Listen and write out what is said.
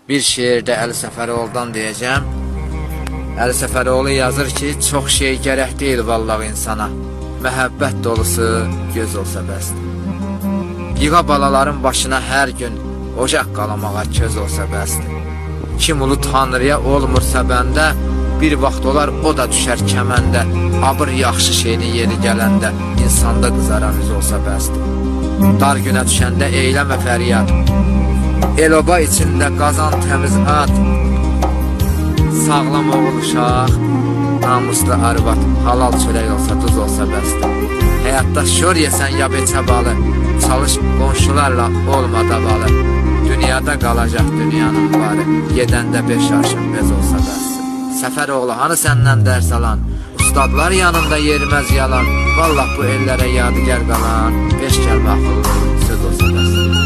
Bir şeirdə Əli Səfəroğlu'dan deyəcəm. Əli Səfəroğlu yazır ki, çox şey gərək deyil vallahi insana. Məhəbbət dolusu göz olsa bəsdir. Yığa balaların başına hər gün ocaq qalamağa köz olsa bəsdir. Kim ulu tanrıya olmursa bəndə, bir vaxt olar o da düşər kəməndə. Abır yaxşı şeyinin yeri gələndə, insanda qızaran üz olsa bəsdir. Dar günə düşəndə eyləmə fəryad, el-oba içində qazan təmiz ad. Sağlam oğul uşaq, namuslu arvad, halal çörək olsa duz olsa bəsdir. Həyatda şor yesən ya beçə balı, çalış qonşularla olma davalı. Dünyada qalacaq dünyanın varı, gedəndə 5 arşın bez olsa bəsdir. Səfəroğlu hanı səndən dərs alan, ustadlar yanında yeriməz yalan. Vallah bu ellərə yadigar qalan 5 kəlmə axıllı söz olsa bəsdir.